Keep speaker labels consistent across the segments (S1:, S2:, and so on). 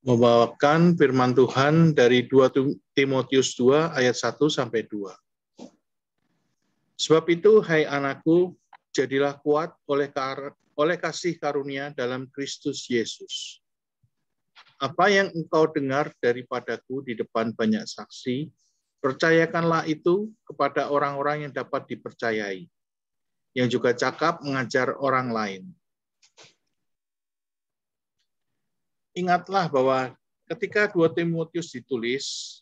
S1: Membawakan firman Tuhan dari 2 Timotius 2 ayat 1 sampai 2. Sebab itu, hai anakku, jadilah kuat oleh kasih karunia dalam Kristus Yesus. Apa yang engkau dengar daripadaku di depan banyak saksi, percayakanlah itu kepada orang-orang yang dapat dipercayai, yang juga cakap mengajar orang lain. Ingatlah bahwa ketika 2 Timotius ditulis,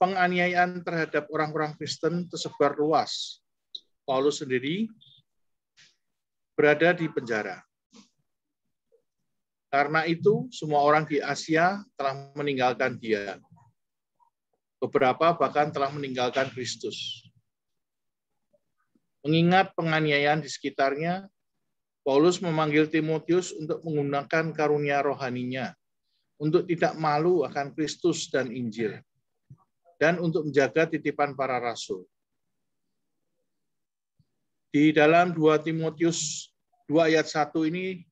S1: penganiayaan terhadap orang-orang Kristen tersebar luas. Paulus sendiri berada di penjara. Karena itu, semua orang di Asia telah meninggalkan dia. Beberapa bahkan telah meninggalkan Kristus. Mengingat penganiayaan di sekitarnya, Paulus memanggil Timotius untuk menggunakan karunia rohaninya, untuk tidak malu akan Kristus dan Injil, dan untuk menjaga titipan para rasul. Di dalam 2 Timotius 2 ayat 1 ini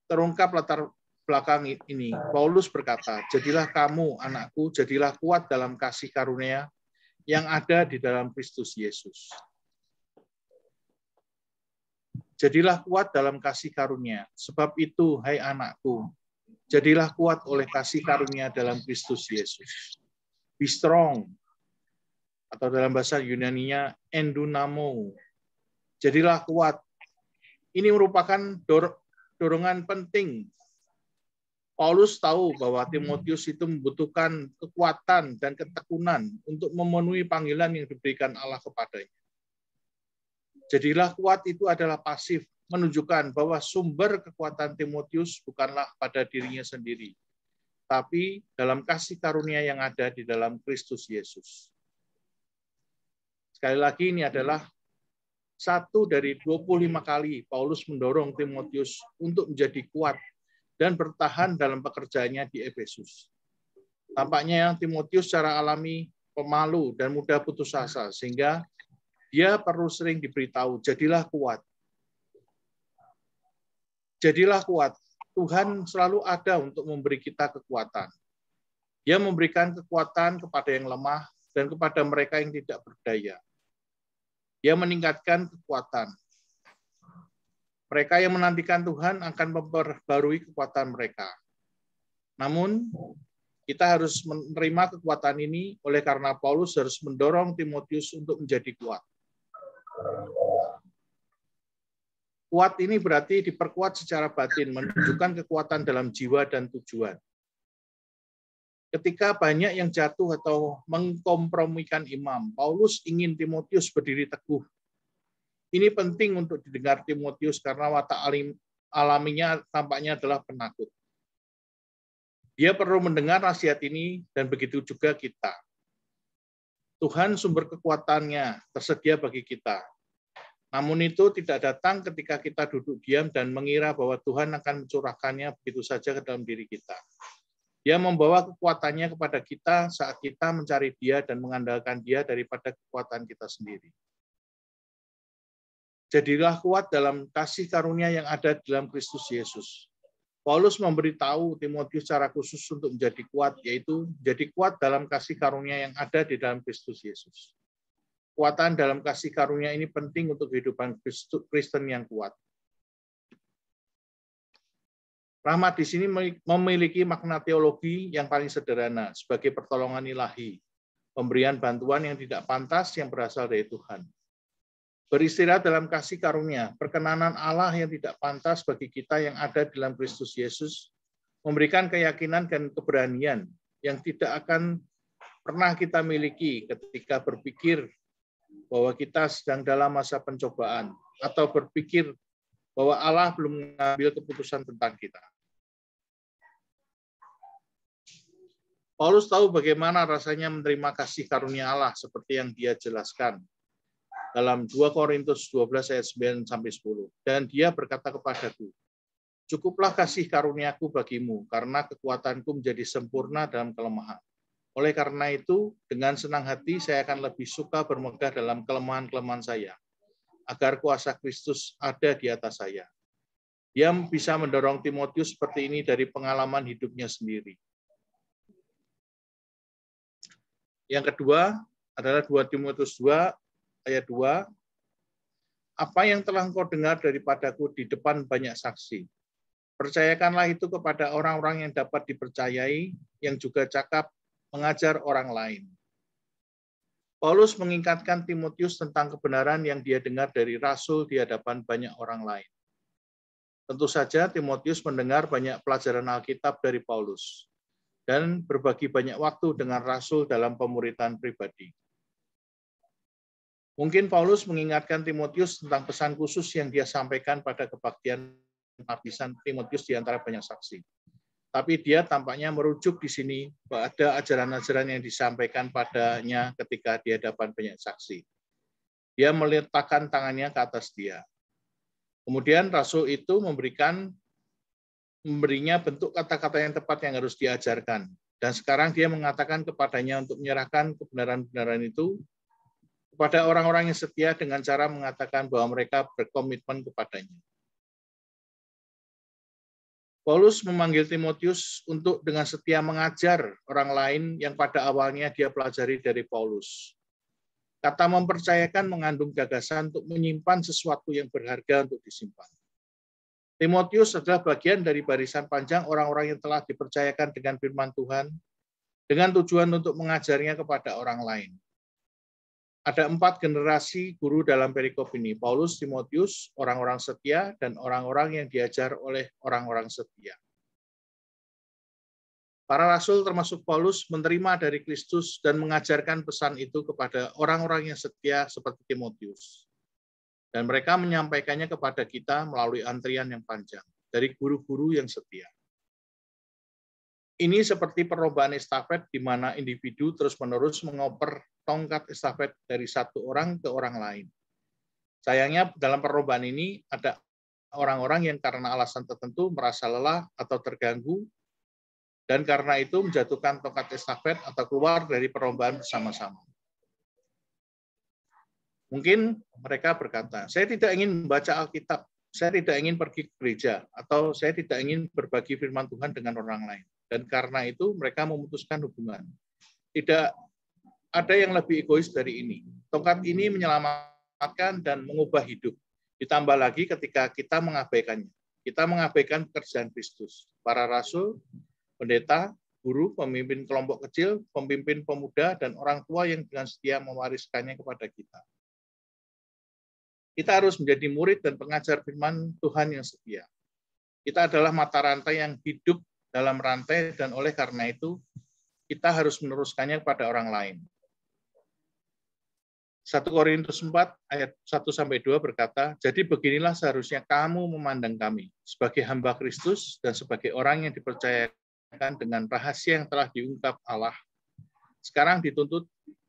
S1: terungkap latar belakang ini. Paulus berkata, jadilah kamu, anakku, jadilah kuat dalam kasih karunia yang ada di dalam Kristus Yesus. Jadilah kuat dalam kasih karunia. Sebab itu, hai anakku, jadilah kuat oleh kasih karunia dalam Kristus Yesus. Be strong, atau dalam bahasa Yunaninya, endunamo. Jadilah kuat. Ini merupakan dorongan penting. Paulus tahu bahwa Timotius itu membutuhkan kekuatan dan ketekunan untuk memenuhi panggilan yang diberikan Allah kepadanya. Jadilah kuat itu adalah pasif, menunjukkan bahwa sumber kekuatan Timotius bukanlah pada dirinya sendiri, tapi dalam kasih karunia yang ada di dalam Kristus Yesus. Sekali lagi, ini adalah satu dari 25 kali Paulus mendorong Timotius untuk menjadi kuat dan bertahan dalam pekerjaannya di Efesus. Tampaknya Timotius secara alami pemalu dan mudah putus asa, sehingga dia perlu sering diberitahu, jadilah kuat. Jadilah kuat. Tuhan selalu ada untuk memberi kita kekuatan. Dia memberikan kekuatan kepada yang lemah dan kepada mereka yang tidak berdaya. Dia meningkatkan kekuatan. Mereka yang menantikan Tuhan akan memperbarui kekuatan mereka. Namun, kita harus menerima kekuatan ini oleh karena Paulus harus mendorong Timotius untuk menjadi kuat. Kuat ini berarti diperkuat secara batin, menunjukkan kekuatan dalam jiwa dan tujuan. Ketika banyak yang jatuh atau mengkompromikan imam, Paulus ingin Timotius berdiri teguh. Ini penting untuk didengar Timotius karena watak alaminya tampaknya adalah penakut. Dia perlu mendengar nasihat ini dan begitu juga kita. Tuhan sumber kekuatannya tersedia bagi kita. Namun itu tidak datang ketika kita duduk diam dan mengira bahwa Tuhan akan mencurahkannya begitu saja ke dalam diri kita. Dia membawa kekuatannya kepada kita saat kita mencari Dia dan mengandalkan Dia daripada kekuatan kita sendiri. Jadilah kuat dalam kasih karunia yang ada dalam Kristus Yesus. Paulus memberitahu Timotius secara khusus untuk menjadi kuat, yaitu menjadi kuat dalam kasih karunia yang ada di dalam Kristus Yesus. Kekuatan dalam kasih karunia ini penting untuk kehidupan Kristen yang kuat. Rahmat di sini memiliki makna teologi yang paling sederhana sebagai pertolongan ilahi, pemberian bantuan yang tidak pantas yang berasal dari Tuhan. Beristirahat dalam kasih karunia, perkenanan Allah yang tidak pantas bagi kita yang ada dalam Kristus Yesus, memberikan keyakinan dan keberanian yang tidak akan pernah kita miliki ketika berpikir bahwa kita sedang dalam masa pencobaan, atau berpikir bahwa Allah belum mengambil keputusan tentang kita. Paulus tahu bagaimana rasanya menerima kasih karunia Allah seperti yang dia jelaskan dalam 2 Korintus 12 ayat 9 sampai 10. Dan dia berkata kepadaku, cukuplah kasih karuniaku bagimu, karena kekuatanku menjadi sempurna dalam kelemahan. Oleh karena itu, dengan senang hati saya akan lebih suka bermegah dalam kelemahan-kelemahan saya, agar kuasa Kristus ada di atas saya. Dia bisa mendorong Timotius seperti ini dari pengalaman hidupnya sendiri. Yang kedua adalah 2 Timotius 2 ayat 2. Apa yang telah engkau dengar daripadaku di depan banyak saksi, percayakanlah itu kepada orang-orang yang dapat dipercayai, yang juga cakap mengajar orang lain. Paulus mengingatkan Timotius tentang kebenaran yang dia dengar dari rasul di hadapan banyak orang lain. Tentu saja Timotius mendengar banyak pelajaran Alkitab dari Paulus dan berbagi banyak waktu dengan rasul dalam pemuritan pribadi. Mungkin Paulus mengingatkan Timotius tentang pesan khusus yang dia sampaikan pada kebaktian pengabdian Timotius di antara banyak saksi. Tapi dia tampaknya merujuk di sini pada ajaran-ajaran yang disampaikan padanya ketika di hadapan banyak saksi. Dia meletakkan tangannya ke atas dia. Kemudian rasul itu memberinya bentuk kata-kata yang tepat yang harus diajarkan. Dan sekarang dia mengatakan kepadanya untuk menyerahkan kebenaran-kebenaran itu kepada orang-orang yang setia dengan cara mengatakan bahwa mereka berkomitmen kepadanya. Paulus memanggil Timotius untuk dengan setia mengajar orang lain yang pada awalnya dia pelajari dari Paulus. Kata mempercayakan mengandung gagasan untuk menyimpan sesuatu yang berharga untuk disimpan. Timotius adalah bagian dari barisan panjang orang-orang yang telah dipercayakan dengan firman Tuhan dengan tujuan untuk mengajarnya kepada orang lain. Ada 4 generasi guru dalam perikop ini, Paulus, Timotius, orang-orang setia, dan orang-orang yang diajar oleh orang-orang setia. Para rasul termasuk Paulus menerima dari Kristus dan mengajarkan pesan itu kepada orang-orang yang setia seperti Timotius. Dan mereka menyampaikannya kepada kita melalui antrian yang panjang dari guru-guru yang setia. Ini seperti perlombaan estafet di mana individu terus-menerus mengoper tongkat estafet dari satu orang ke orang lain. Sayangnya dalam perlombaan ini ada orang-orang yang karena alasan tertentu merasa lelah atau terganggu, dan karena itu menjatuhkan tongkat estafet atau keluar dari perlombaan bersama-sama. Mungkin mereka berkata, saya tidak ingin membaca Alkitab, saya tidak ingin pergi ke gereja, atau saya tidak ingin berbagi firman Tuhan dengan orang lain. Dan karena itu mereka memutuskan hubungan. Tidak ada yang lebih egois dari ini. Tongkat ini menyelamatkan dan mengubah hidup. Ditambah lagi ketika kita mengabaikannya. Kita mengabaikan pekerjaan Kristus. Para rasul, pendeta, guru, pemimpin kelompok kecil, pemimpin pemuda, dan orang tua yang dengan setia mewariskannya kepada kita. Kita harus menjadi murid dan pengajar firman Tuhan yang setia. Kita adalah mata rantai yang hidup dalam rantai, dan oleh karena itu, kita harus meneruskannya kepada orang lain. 1 Korintus 4 ayat 1-2 berkata, jadi beginilah seharusnya kamu memandang kami sebagai hamba Kristus dan sebagai orang yang dipercayakan dengan rahasia yang telah diungkap Allah. Sekarang dituntut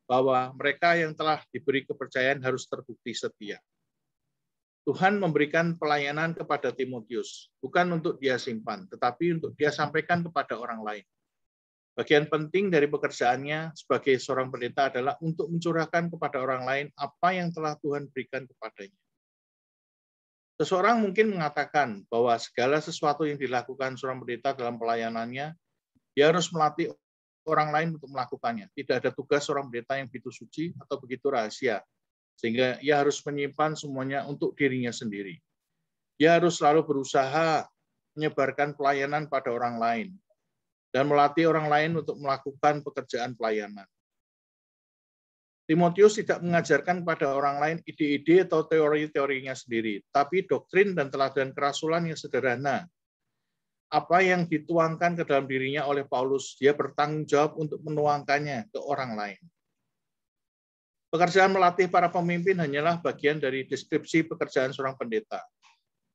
S1: bahwa mereka yang telah diberi kepercayaan harus terbukti setia. Tuhan memberikan pelayanan kepada Timotius, bukan untuk dia simpan, tetapi untuk dia sampaikan kepada orang lain. Bagian penting dari pekerjaannya sebagai seorang pendeta adalah untuk mencurahkan kepada orang lain apa yang telah Tuhan berikan kepadanya. Seseorang mungkin mengatakan bahwa segala sesuatu yang dilakukan seorang pendeta dalam pelayanannya, dia harus melatih orang lain untuk melakukannya. Tidak ada tugas seorang pendeta yang begitu suci atau begitu rahasia, sehingga ia harus menyimpan semuanya untuk dirinya sendiri. Dia harus selalu berusaha menyebarkan pelayanan pada orang lain, dan melatih orang lain untuk melakukan pekerjaan pelayanan. Timotius tidak mengajarkan kepada orang lain ide-ide atau teori-teorinya sendiri, tapi doktrin dan teladan kerasulan yang sederhana. Apa yang dituangkan ke dalam dirinya oleh Paulus, dia bertanggung jawab untuk menuangkannya ke orang lain. Pekerjaan melatih para pemimpin hanyalah bagian dari deskripsi pekerjaan seorang pendeta.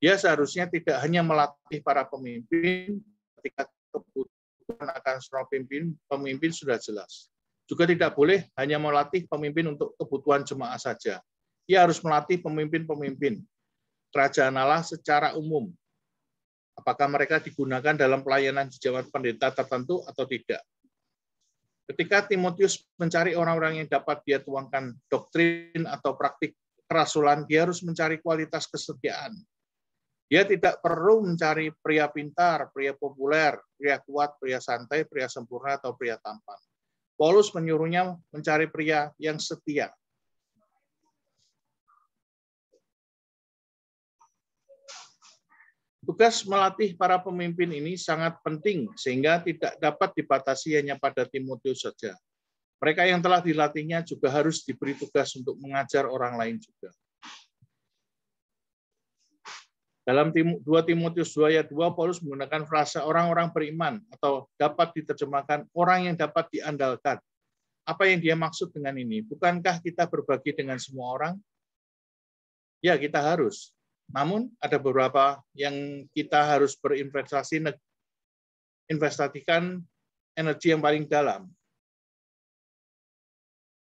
S1: Dia seharusnya tidak hanya melatih para pemimpin ketika kebutuhan akan seorang pemimpin sudah jelas. Juga tidak boleh hanya melatih pemimpin untuk kebutuhan jemaah saja. Ia harus melatih pemimpin-pemimpin kerajaan Allah secara umum. Apakah mereka digunakan dalam pelayanan di jemaat pendeta tertentu atau tidak. Ketika Timotius mencari orang-orang yang dapat dia tuangkan doktrin atau praktik kerasulan, dia harus mencari kualitas kesetiaan. Dia tidak perlu mencari pria pintar, pria populer, pria kuat, pria santai, pria sempurna, atau pria tampan. Paulus menyuruhnya mencari pria yang setia. Tugas melatih para pemimpin ini sangat penting sehingga tidak dapat dibatasi hanya pada Timotius saja. Mereka yang telah dilatihnya juga harus diberi tugas untuk mengajar orang lain juga. Dalam 2 Timotius 2 ayat 2, Paulus menggunakan frasa orang-orang beriman atau dapat diterjemahkan orang yang dapat diandalkan. Apa yang dia maksud dengan ini? Bukankah kita berbagi dengan semua orang? Ya, kita harus. Namun ada beberapa yang kita harus investasikan energi yang paling dalam.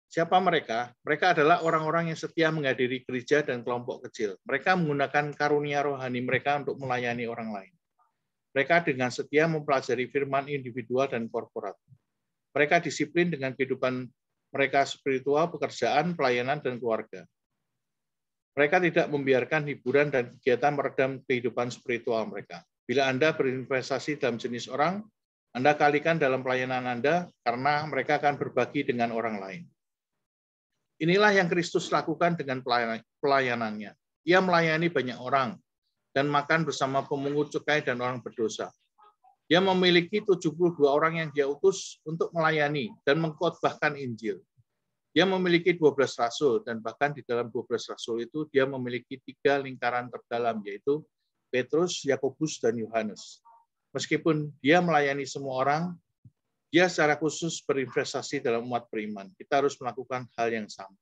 S1: Siapa mereka? Mereka adalah orang-orang yang setia menghadiri gereja dan kelompok kecil. Mereka menggunakan karunia rohani mereka untuk melayani orang lain. Mereka dengan setia mempelajari firman individual dan korporat. Mereka disiplin dengan kehidupan mereka spiritual, pekerjaan, pelayanan, dan keluarga. Mereka tidak membiarkan hiburan dan kegiatan meredam kehidupan spiritual mereka. Bila Anda berinvestasi dalam jenis orang, Anda kalikan dalam pelayanan Anda karena mereka akan berbagi dengan orang lain. Inilah yang Kristus lakukan dengan pelayanannya. Ia melayani banyak orang dan makan bersama pemungut cukai dan orang berdosa. Dia memiliki 72 orang yang dia utus untuk melayani dan mengkhotbahkan Injil. Dia memiliki 12 rasul, dan bahkan di dalam 12 rasul itu dia memiliki 3 lingkaran terdalam, yaitu Petrus, Yakobus, dan Yohanes. Meskipun dia melayani semua orang, dia secara khusus berinvestasi dalam umat beriman. Kita harus melakukan hal yang sama.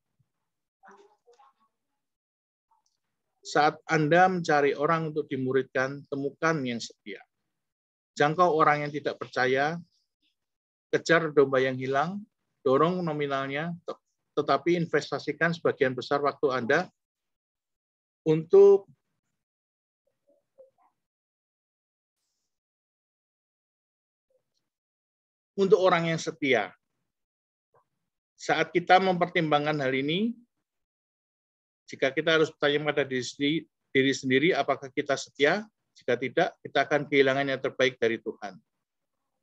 S1: Saat Anda mencari orang untuk dimuridkan, temukan yang setia. Jangkau orang yang tidak percaya, kejar domba yang hilang, dorong nominalnya, tetapi investasikan sebagian besar waktu Anda untuk orang yang setia. Saat kita mempertimbangkan hal ini, jika kita harus bertanya pada diri sendiri, apakah kita setia? Jika tidak, kita akan kehilangan yang terbaik dari Tuhan.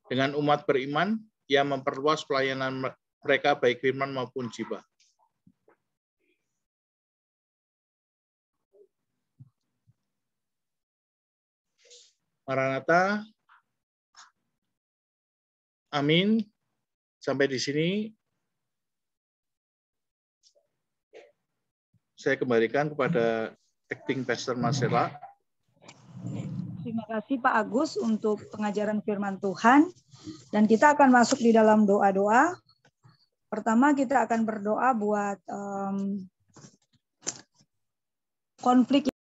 S1: Dengan umat beriman, Ia memperluas pelayanan mereka baik firman maupun jiwa. Maranatha. Amin. Sampai di sini saya kembalikan kepada acting Pastor Marcella.
S2: Terima kasih Pak Agus untuk pengajaran firman Tuhan. Dan kita akan masuk di dalam doa-doa. Pertama kita akan berdoa buat konflik